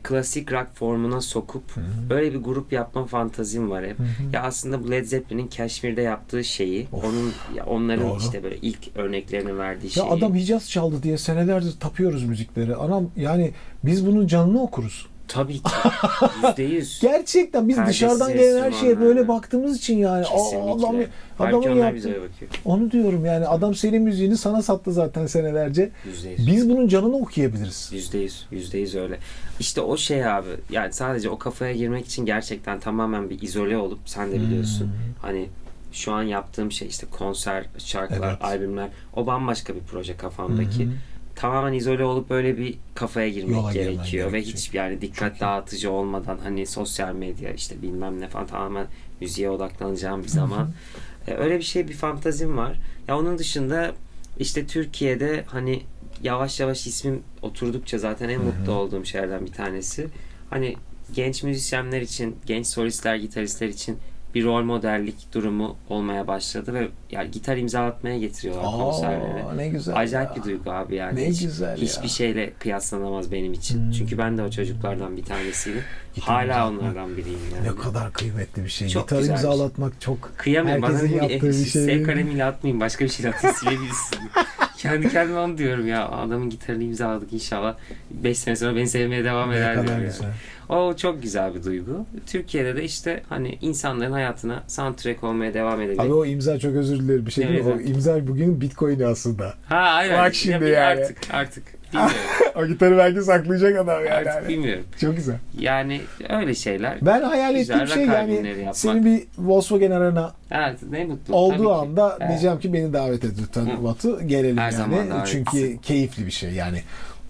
klasik rock formuna sokup böyle bir grup yapma fantazim var hep. Ya aslında bu Led Zeppelin'in Keşmir'de yaptığı şeyi onların Doğru. işte böyle ilk örneklerini verdiği Ya şeyi. adam Hicaz çaldı diye senelerdir tapıyoruz müzikleri. Anam yani biz bunun canını okuruz. Tabii ki. %100. Gerçekten biz Perdesiz dışarıdan gelen her şeye enstrümanlar. böyle baktığımız için yani Kesinlikle. adamın Belki onlar bize yaptığı. öyle bakıyor. Onu diyorum yani adam senin müziğini sana sattı zaten senelerce. %100. Biz bunun canını okuyabiliriz. %100 öyle. İşte o şey abi yani sadece o kafaya girmek için gerçekten tamamen bir izole olup sen de biliyorsun hani şu an yaptığım şey işte konser, şarkılar, Evet. albümler o bambaşka bir proje kafamdaki. Tamamen izole olup böyle bir kafaya girmek Yola girmen gerekiyor ve gerekecek. hiç yani dikkat dağıtıcı olmadan hani sosyal medya işte bilmem ne falan tamamen müziğe odaklanacağım bir zaman. Öyle bir şey bir fantazim var. Ya onun dışında işte Türkiye'de hani yavaş yavaş ismim oturdukça zaten en mutlu olduğum şeylerden bir tanesi. Hani genç müzisyenler için, genç solistler, gitaristler için bir rol modellik durumu olmaya başladı ve yani gitar imzalatmaya getiriyorlar konserlere. Ne güzel. Acayip ya. bir duygu abi yani. Ne güzel Hiçbir ya. şeyle kıyaslanamaz benim için. Çünkü ben de o çocuklardan bir tanesiydim. Gitar Hala imzalatmak onlardan biriyim yani. Ne kadar kıymetli bir şey. Çok Gitar güzel bir şey. imzalatmak çok Kıyamıyorum. Bana herkesin bir yaptığı bir şey. S kalemiyle atmayayım. Başka bir şeyle atayım silebilirsin. Kendi kendime onu diyorum ya. Adamın gitarını imzaladık, inşallah 5 sene sonra beni sevmeye devam Ne eder kadar diyorum güzel. yani. O çok güzel bir duygu. Türkiye'de de işte hani insanların hayatına soundtrack olmaya devam edebilir. Abi o imza çok özür dilerim. Bir şey değil mi? O Evet. imza bugün Bitcoin'i aslında. Ha aynen. Bak şimdi yani. Artık bilmiyorum. O gitarı belki saklayacak adam yani. Artık bilmiyorum. Çok güzel. Yani öyle şeyler. Ben hayal Güzel ettiğim şey rock yani albümleri yapmak. senin bir Volkswagen Arena Evet, ne mutlu. Tabii olduğu ki. anda Evet. diyeceğim ki beni davet et lütfen Hı. Batu. Gelelim Her zaman yani. davet Çünkü etsin. keyifli bir şey yani.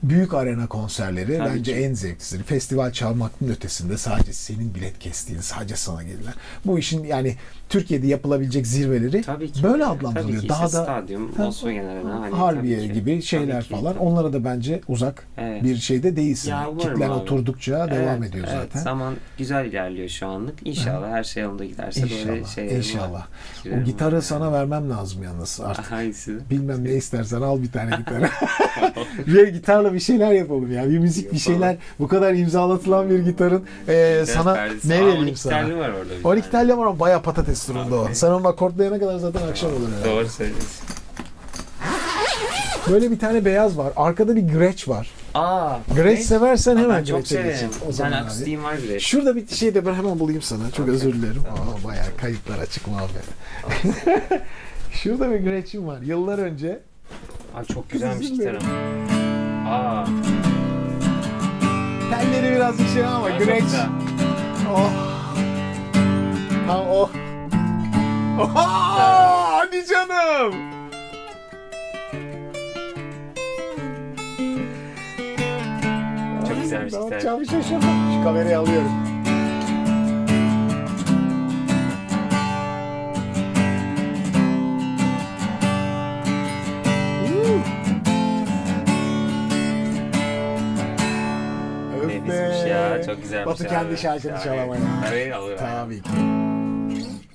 Büyük arena konserleri Tabii bence ki. en zevklisi. Festival çalmakın ötesinde sadece senin bilet kestiğin, sadece sana gelilen. Bu işin yani Türkiye'de yapılabilecek zirveleri Tabii ki. böyle Tabii adlandırılıyor. ki Daha işte da stadyum, Volkswagen Arena. Hani Harbiye tabii ki. gibi şeyler Tabii ki. falan. Onlara da bence uzak Evet. bir şeyde değilsin. Ya umarım Kitlen abi. oturdukça devam Evet, ediyor evet. zaten. Zaman güzel ilerliyor şu anlık. İnşallah her şey yolunda giderse böyle İnşallah. şeylerim İnşallah. var. O Fikirlerim gitarı var sana vermem lazım yalnız yani. artık. Hangisi? Bilmem ne istersen al bir tane gitarı. Ve gitarla bir şeyler yapalım ya. Bir müzik bir şeyler. Bu kadar imzalatılan bir gitarın sana Perdesi. ne Aa, vereyim 12 sana? telli var orada. bir 12 tane. telli var ama bayağı patates durumda o. Okey. Sen onu akortlayana kadar zaten akşam olur herhalde. Doğru söylüyorsun. Böyle bir tane beyaz var. Arkada bir Gretsch var. Aa. Gretsch ne? seversen Aa, hemen ben çok Gretsch'e severim. geçelim. O Bir zaman tane abi. akustiğim var bile. Şurada bir şey de ben hemen bulayım sana. Çok Okey. özür dilerim. Tamam. Bayağı kayıtlar açık muhabbet. Şurada bir Gretsch'im var. Yıllar önce. Aa, çok güzelmiş Özür dilerim. gitarım. Aa. Telleri biraz bir şey ama Çok Gretsch. güzel. Oh. Ha oh. Oha! Hadi canım. Çok güzelmiş Ne gitar. yapacağımı şaşırdım. Şu kamerayı alıyorum. Öf Nefismiş be. ya. Çok güzelmiş. Batu kendi abi. şarkını Şahane. çalamaya. Tabii olur. Tabii ki.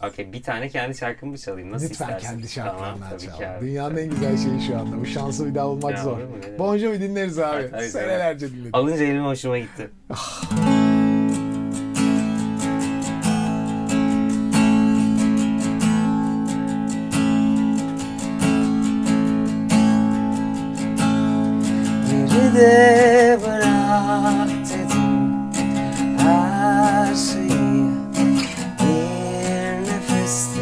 Okey, bir tane kendi şarkımı çalayım. Nasıl Lütfen istersin? kendi şarkılarından Tamam, tabii çal. ki abi. Dünyanın en güzel şeyi şu anda. Bu şansı bir daha bulmak Ya, zor. olur mu? Ne demek? Bon Jovi dinleriz abi. Hadi, Senelerce dinledik. Alınca elime hoşuma gitti. Geride bırak dedim her şeyi bir nefeste.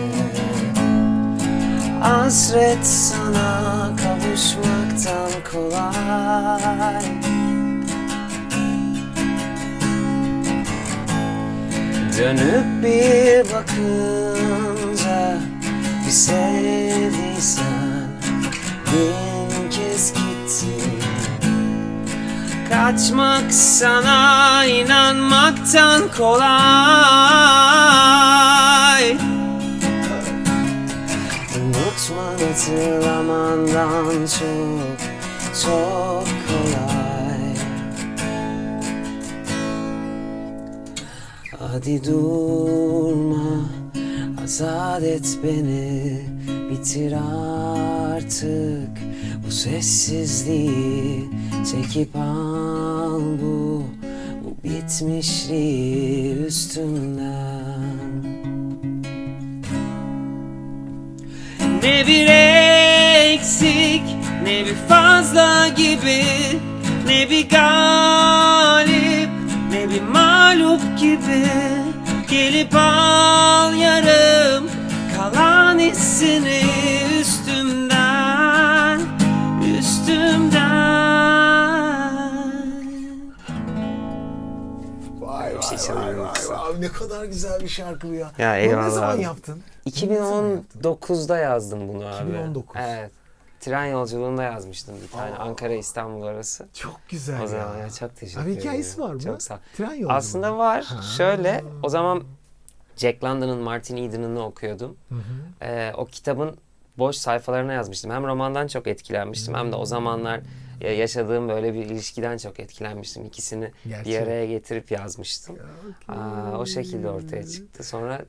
Hasret sana kavuşmaktan kolay. Dönüp bir bakınca bir sevdiysen bin kez gittin. Kaçmak sana inanmaktan kolay. Unutman hatırlamandan çok çok kolay. Hadi durma, azat et beni, bitir artık bu sessizliği, çekip al bu bitmişliği üstümden. Ne bir eksik, ne bir fazla gibi, ne bir galip, ne bir mağlup gibi. Gelip al yarım kalan hissini üstümden, üstümden. Vay vay şey vay çalıyorum vay kısa. vay. Ne kadar güzel bir şarkı bu ya. Ya Bunu eyvallah ne zaman abi. yaptın? 2019'da yazdım bunu abi. 2019. Evet. Tren yolculuğunda yazmıştım bir tane. Ankara İstanbul arası. Çok güzel O ya. zaman ya çok teşekkür Abi ederim. hikayesi var mı? Çok sağ ol. Tren yolculuğu. Aslında var. Ha. Şöyle o zaman Jack London'ın Martin Eden'ını okuyordum. Hı hı. O kitabın boş sayfalarına yazmıştım. Hem romandan çok etkilenmiştim hem de o zamanlar yaşadığım böyle bir ilişkiden çok etkilenmiştim. İkisini Gerçek. bir araya getirip yazmıştım. Okay. O şekilde ortaya çıktı. Sonra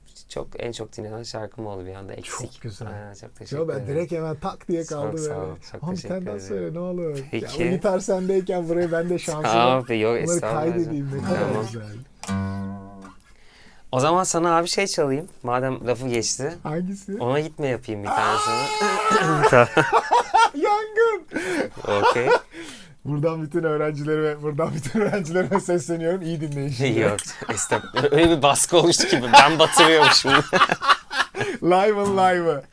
en çok dinlenen şarkım oldu bir anda Eksik. Çok güzel. Çok teşekkür Yo ben ederim. direkt hemen tak diye Çok kaldı sağ böyle. ol, çok Ama bir teşekkür tane daha ederim. söyle ne olur. Peki. Ya, bu gitar sendeyken burayı ben de şansıma. Abi yok Bunları estağfurullah. kaydedeyim ne kadar Tamam. güzel. O zaman sana abi şey çalayım. Madem lafı geçti. Hangisi? Ona gitme yapayım bir tane sana. Yangın. Okey. Buradan bütün öğrencilerime sesleniyorum. İyi dinleyin şimdi. Yok. Estağfurullah. Öyle bir baskı oluştu ki ben batırıyormuşum. Live'ı.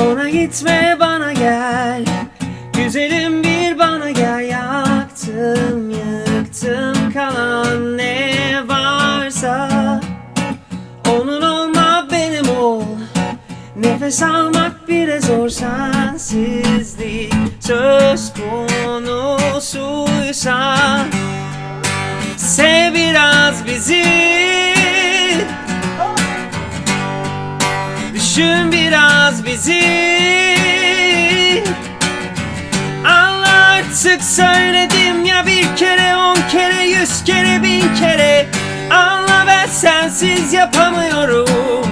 Ona gitme bana gel, güzelim bir bana gel. Yaktım yıktım kalan ne varsa. Onun olma benim ol, nefes almak bile zor sensizlik söz konusuysa. Sev biraz bizi, düşün biraz bizi. Al artık söyledim ya, bir kere 10 kere 100 kere 1000 kere. Anla ben sensiz yapamıyorum.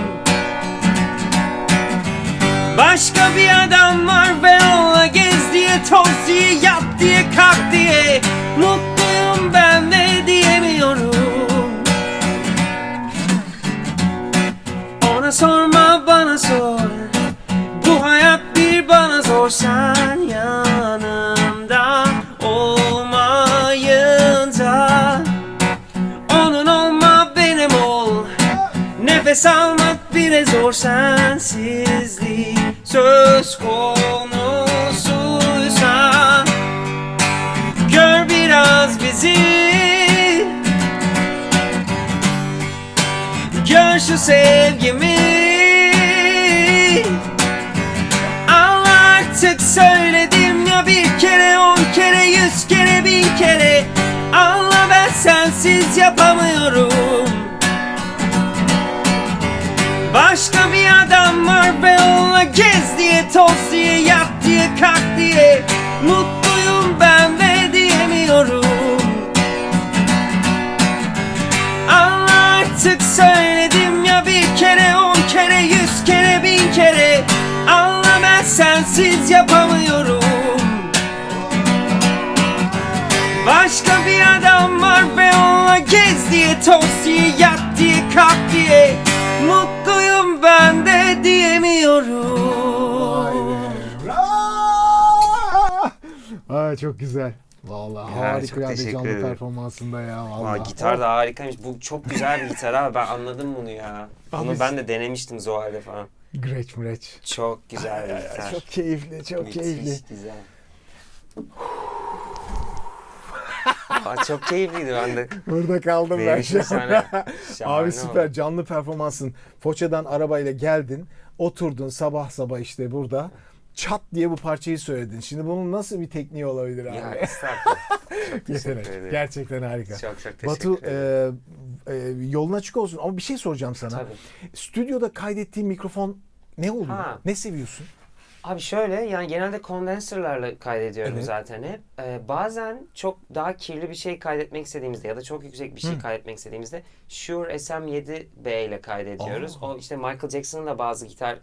Başka bir adam var ve onunla gez diye, toz diye, yat diye, kalk diye. Mutluyum ben de diyemiyorum. Ona sorma bana sor, bu hayat bir bana zor. Sen yanımda olmayınca. Onun olma benim ol, nefes almak bile zor sensizlik söz konusuysa. Gör biraz bizi, gör şu sevgimi. Al artık söyledim ya, bir kere 10 kere 100 kere 1000 kere. Anla ben sensiz yapamıyorum. Başka bir adam var ve onunla gez diye, toz diye, yat diye, kalk diye. Mutluyum ben de diyemiyorum. Al artık söyledim ya, bir kere 10 kere 100 kere 1000 kere. Anla ben sensiz yapamıyorum. Başka bir adam var ve onunla gez diye, toz diye, yat diye, kalk diye. Mutluyum ben de diyemiyorum. Ay çok güzel. Vallahi Ya, çok harikulade teşekkür canlı ederim. performansında ya. Aa, Vallahi. gitar da harikaymış. Bu çok güzel bir gitar abi. Ben anladım bunu ya. Bunu Abi- ben de denemiştim Zuhal'de falan. Greç müreç. Çok güzel bir gitar. Çok keyifli, çok Müthiş keyifli. güzel. Aa, çok keyifliydi ben de. Burada kaldım ben. Benim için şahane Abi süper oldu. canlı performansın. Foça'dan arabayla geldin, oturdun sabah sabah işte burada. Çat diye bu parçayı söyledin. Şimdi bunun nasıl bir tekniği olabilir abi? Ya estağfurullah. Çok teşekkür Yetenek. ederim. Gerçekten harika. Çok teşekkür Batu ederim. yolun açık olsun ama bir şey soracağım sana. Tabii. Stüdyoda kaydettiğin mikrofon ne oluyor? Ha. Ne seviyorsun? Abi şöyle, yani genelde kondenserlarla kaydediyorum Evet. zaten hep. Bazen çok daha kirli bir şey kaydetmek istediğimizde ya da çok yüksek bir şey kaydetmek istediğimizde Shure SM7B ile kaydediyoruz. O işte Michael Jackson'ın da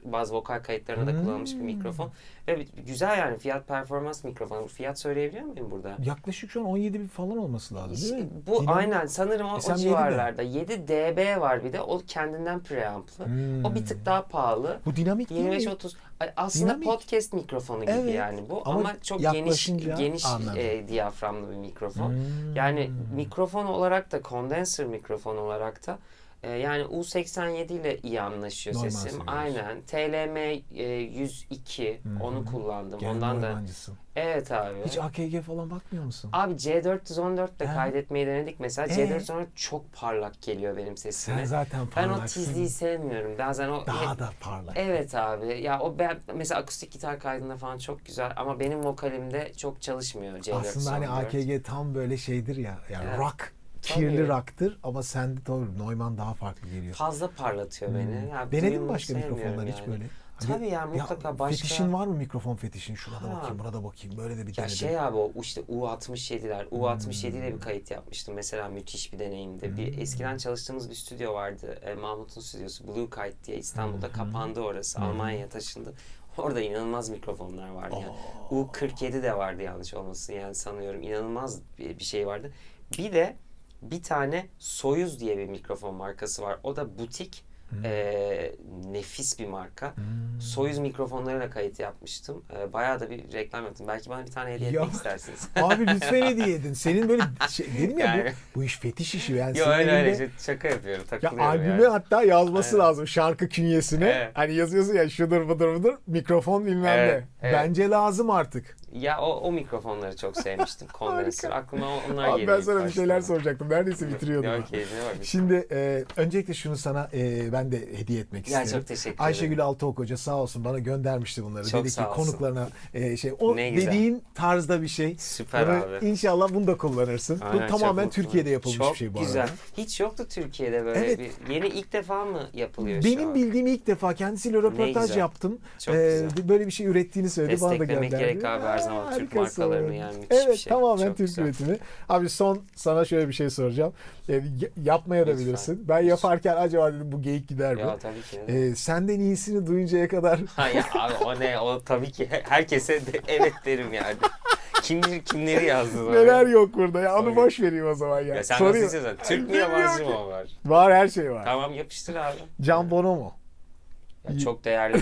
bazı vokal kayıtlarına da kullanılmış bir mikrofon. Ve güzel yani, fiyat performans mikrofonu. Fiyat söyleyebiliyor muyum burada? Yaklaşık şu an 17 bin falan olması lazım değil mi? Bu Dinamo- aynen sanırım o SM7B. civarlarda. 7 dB var bir de. O kendinden preamplı. O bir tık daha pahalı. Bu dinamik değil mi? 25-30. Aslında Dinamik. podcast mikrofonu gibi Evet. yani bu Ama ama çok geniş yaklaşınca anladım. diyaframlı bir mikrofon. Yani mikrofon olarak da, kondenser mikrofon olarak da yani U87 ile iyi anlaşıyor Normal sesim. seviyorsun. Aynen. TLM 102 onu kullandım. Genel Ondan da yabancısın. evet abi. Hiç AKG falan bakmıyor musun? Abi C414 ile Ha. kaydetmeyi denedik mesela. C414 çok parlak geliyor benim Sen sesime. zaten Ben o parlaksın. tizliği sevmiyorum. Bazen o Daha da parlak. evet abi. Ya o ben mesela akustik gitar kaydında falan çok güzel ama benim vokalimde çok çalışmıyor C414. Aslında hani AKG tam böyle şeydir ya. Yani Evet. rock. Kirli Tabii. rock'tır ama sende tabii Neumann daha farklı geliyor. Fazla parlatıyor beni. Ya, Denedin mi duyumunu başka sevmiyorum mikrofonlar hiç yani. böyle? Tabii ya, mutlaka başka. Fetişin var mı mikrofon fetişin? Şuna da Ha. bakayım, buna da bakayım. Böyle de bir Ya denedim. şey abi, o işte U67'ler. U67 ile bir kayıt yapmıştım. Mesela müthiş bir deneyimdi. Bir eskiden çalıştığımız bir stüdyo vardı. Mahmut'un stüdyosu Blue Kite diye İstanbul'da kapandı orası. Almanya'ya taşındı. Orada inanılmaz mikrofonlar vardı yani. U47 de vardı yanlış olmasın yani sanıyorum. İnanılmaz bir şey vardı. Bir de bir tane Soyuz diye bir mikrofon markası var. O da butik. Nefis bir marka. Soyuz mikrofonlarıyla kayıt yapmıştım. Bayağı da bir reklam yaptım. Belki bana bir tane hediye etmek istersiniz. Abi lütfen hediye edin. Senin böyle dedim ya Yani. bu iş fetiş işi. Yani Yok senin öyle elinde- işte şaka yapıyorum. Ya Takılıyorum albüme yani. hatta yazması Aynen. lazım şarkı künyesine. Evet. Hani yazıyorsun ya şudur budur mikrofon bilmem Evet, ne. evet. Bence lazım artık. Ya o mikrofonları çok sevmiştim. Kondenser. Aklıma onlar Abi geliyor. ben sana ilk bir şeyler başta. soracaktım. Neredeyse bitiriyordum. Ya ha. keyfine bak. Şimdi öncelikle şunu sana ben de hediye etmek Ya isterim. çok teşekkür ederim. Ayşegül Altıok Hoca sağ olsun bana göndermişti bunları. Çok Dedi ki sağ olsun. konuklarına o Ne güzel. dediğin tarzda bir şey. Süper Bunu abi. İnşallah bunu da kullanırsın. Aynen, Bu çok tamamen mutluyum. Türkiye'de yapılmış çok bir şey bu güzel. arada. Hiç yoktu Türkiye'de böyle Evet. bir. Yeni ilk defa mı yapılıyor şu Benim an? bildiğim ilk defa kendisiyle röportaj güzel. yaptım. Çok güzel. Böyle bir şey ürettiğini söyledi. Bana da Desteklemek gönderdi. gerek abi her zaman Türk Harikasın. markalarını yani müthiş Evet bir şey. tamamen Çok Türk güzel. üretimi. Abi son sana şöyle bir şey soracağım. Yapmaya da Lütfen. bilirsin. Ben yaparken acaba dedim bu geyik gider mi? Ya tabii ki. Senden iyisini duyuncaya kadar Ha ya abi o ne? O tabii ki herkese de evet derim yani. Kim bilir kimleri yazdı. neler yok burada ya. Onu Tabii. boş vereyim o zaman ya. Ya sen Soruyor. nasıl istiyorsan. Türk mü Bilmiyorum yabancı ki. mı o var? Var her şey var. Tamam yapıştır abi. Can Bono mu? Ya çok değerli bir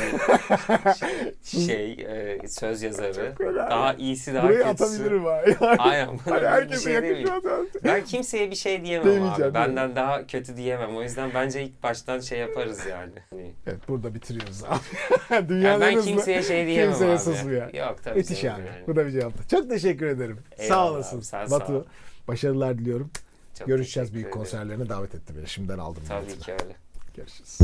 söz yazarı. fena. Daha iyisi daha Burayı kötüsü. atabilirim ha. Aynen. Hani Buna bir herkese şey demeyeyim. yakışıyor. Ben kimseye bir şey diyemem Demeyeceğim, abi. değil mi? Benden daha kötü diyemem. O yüzden bence ilk baştan şey yaparız yani. Hani, Evet burada bitiriyoruz abi. yani Dünyanın ben en hızlı- kimseye şey diyemem kimseye abi. susmuyor. Yok tabii. Müthiş canım abi. yani. Bu da bir cevaptı. Çok teşekkür ederim. Sağ Eyvallah olasın. abi, sen sağ Batu. ol. Başarılar diliyorum. Çok Görüşeceğiz teşekkür büyük ederim. konserlerine davet etti beni. Şimdiden aldım. Tabii biletini. ki öyle. Görüşürüz.